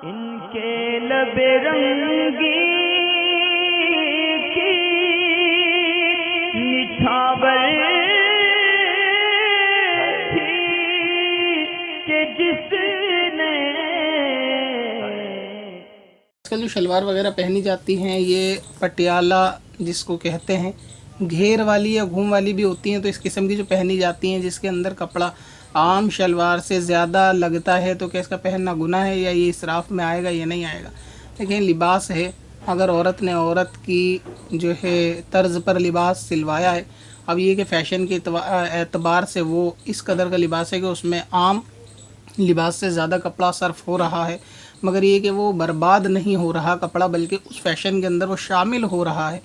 इनके लबे रंगी की निछावर थी कि जिसने आजकल जो शलवार वगैरह पहनी जाती हैं ये पटियाला जिसको कहते हैं, घेर वाली या घूम वाली भी होती हैं। तो इस किस्म की जो पहनी जाती हैं जिसके अंदर कपड़ा आम शलवार से ज़्यादा लगता है, तो क्या इसका पहनना गुनाह है या ये इसराफ में आएगा या नहीं आएगा। लेकिन लिबास है, अगर औरत ने औरत की जो है तर्ज पर लिबास सिलवाया है, अब ये कि फ़ैशन के एतबार से वो इस कदर का लिबास है कि उसमें आम लिबास से ज़्यादा कपड़ा सर्फ हो रहा है, मगर ये कि वो बर्बाद नहीं हो रहा कपड़ा, बल्कि उस फैशन के अंदर वो शामिल हो रहा है,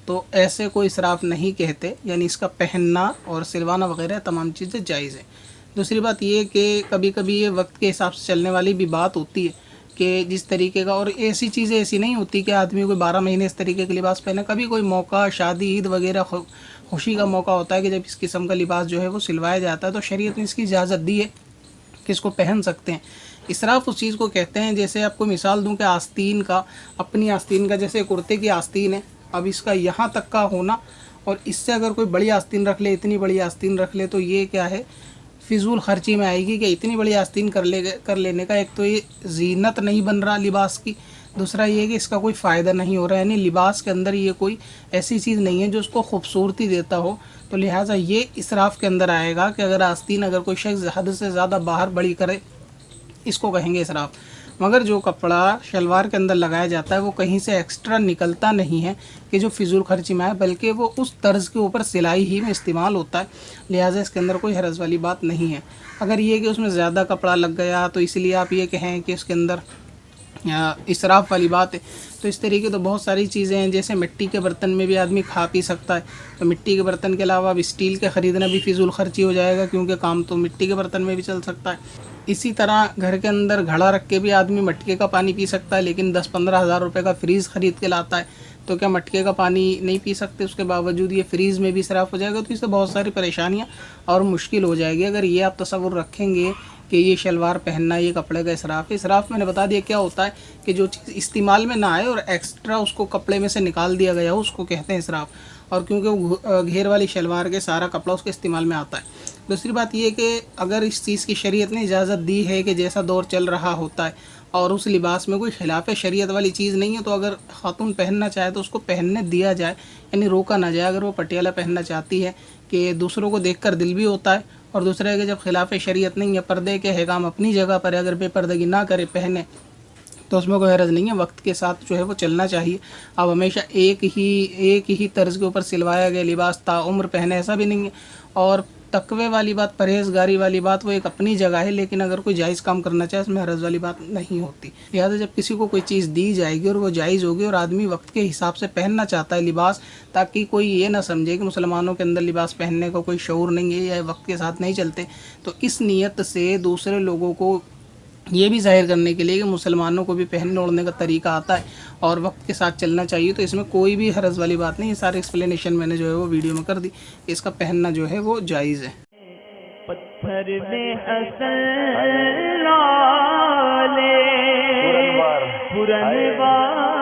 तो ऐसे को इसराफ नहीं कहते। यानी इसका पहनना और सिलवाना वगैरह तमाम चीज़ें जायज़ हैं। दूसरी बात ये कि कभी कभी ये वक्त के हिसाब से चलने वाली भी बात होती है कि जिस तरीके का, और ऐसी चीज़ें ऐसी नहीं होती कि आदमी कोई 12 महीने इस तरीके का लिबास पहने। कभी कोई मौका, शादी, ईद वगैरह, खुशी का मौका होता है कि जब इस किस्म का लिबास जो है वो सिलवाया जाता है, तो शरीयत ने इसकी इजाज़त दी है कि इसको पहन सकते हैं। इसराफ उस चीज़ को कहते हैं, जैसे आपको मिसाल दूं कि आस्तीन का, अपनी आस्तीन का जैसे कुर्ते की आस्तीन है, अब इसका यहाँ तक का होना और इससे अगर कोई बड़ी आस्तीन रख ले, इतनी बड़ी आस्तीन रख ले, तो ये क्या है, फिजूल खर्ची में आएगी कि इतनी बड़ी आस्तीन कर लेने का एक तो ये जीनत नहीं बन रहा लिबास की, दूसरा ये कि इसका कोई फ़ायदा नहीं हो रहा है। यानी लिबास के अंदर ये कोई ऐसी चीज़ नहीं है जो उसको खूबसूरती देता हो, तो लिहाजा ये इसराफ के अंदर आएगा कि अगर आस्तीन अगर कोई शख्स हद से ज़्यादा बाहर बड़ी करे, इसको कहेंगे इसराफ। मगर जो कपड़ा शलवार के अंदर लगाया जाता है वो कहीं से एक्स्ट्रा निकलता नहीं है कि जो फिजूल खर्ची में आए, बल्कि वो उस तर्ज के ऊपर सिलाई ही में इस्तेमाल होता है, लिहाजा इसके अंदर कोई हरज वाली बात नहीं है। अगर ये कि उसमें ज़्यादा कपड़ा लग गया तो इसलिए आप ये कहें कि उसके अंदर इसराफ वाली बात है, तो इस तरीके तो बहुत सारी चीज़ें हैं। जैसे मिट्टी के बर्तन में भी आदमी खा पी सकता है, तो मिट्टी के बर्तन के अलावा अब स्टील के ख़रीदना भी फिजूल खर्ची हो जाएगा, क्योंकि काम तो मिट्टी के बर्तन में भी चल सकता है। इसी तरह घर के अंदर घड़ा रख के भी आदमी मटके का पानी पी सकता है, लेकिन 10-15 हज़ार रुपये का फ्रीज़ ख़रीद के लाता है, तो क्या मटके का पानी नहीं पी सकते? उसके बावजूद ये फ्रीज़ में भी इसराफ हो जाएगा, तो इससे बहुत सारी परेशानियाँ और मुश्किल हो जाएगी। अगर ये आप तसव्वुर रखेंगे कि ये शलवार पहनना ये कपड़े का इसराफ है। इसराफ मैंने बता दिया क्या होता है कि जो चीज़ इस्तेमाल में ना आए और एक्स्ट्रा उसको कपड़े में से निकाल दिया गया हो, उसको कहते हैं इसराफ। और क्योंकि वो घेर वाली शलवार के सारा कपड़ा उसके इस्तेमाल में आता है। दूसरी बात ये कि अगर इस चीज़ की शरीयत ने इजाज़त दी है कि जैसा दौर चल रहा होता है और उस लिबास में कोई खिलाफ शरीयत वाली चीज़ नहीं है, तो अगर ख़ातून पहनना चाहे तो उसको पहनने दिया जाए, यानी रोका ना जाए। अगर वो पटियाला पहनना चाहती है कि दूसरों को देखकर दिल भी होता है, और दूसरा है कि जब खिलाफ शरीयत नहीं है, पर्दे के अहकाम अपनी जगह पर है, अगर बेपर्दगी ना करे पहने तो उसमें कोई हरज नहीं है। वक्त के साथ जो है वो चलना चाहिए। अब हमेशा एक ही तर्ज के ऊपर सिलवाया गया लिबास ताउम्र पहने, ऐसा भी नहीं है। और तकवे वाली बात, परहेज़गारी वाली बात, वो एक अपनी जगह है, लेकिन अगर कोई जायज़ काम करना चाहे उसमें हरज वाली बात नहीं होती। लिहाजा जब किसी को कोई चीज़ दी जाएगी और वो जायज़ होगी और आदमी वक्त के हिसाब से पहनना चाहता है लिबास, ताकि कोई ये ना समझे कि मुसलमानों के अंदर लिबास पहनने का कोई शऊर नहीं है या वक्त के साथ नहीं चलते, तो इस नीयत से दूसरे लोगों को ये भी जाहिर करने के लिए कि मुसलमानों को भी पहनने ओढ़ने का तरीका आता है और वक्त के साथ चलना चाहिए, तो इसमें कोई भी हरज वाली बात नहीं। ये सारी एक्सप्लेनेशन मैंने जो है वो वीडियो में कर दी। इसका पहनना जो है वो जायज़ है। पत्थर में हसन लाले पुरनवार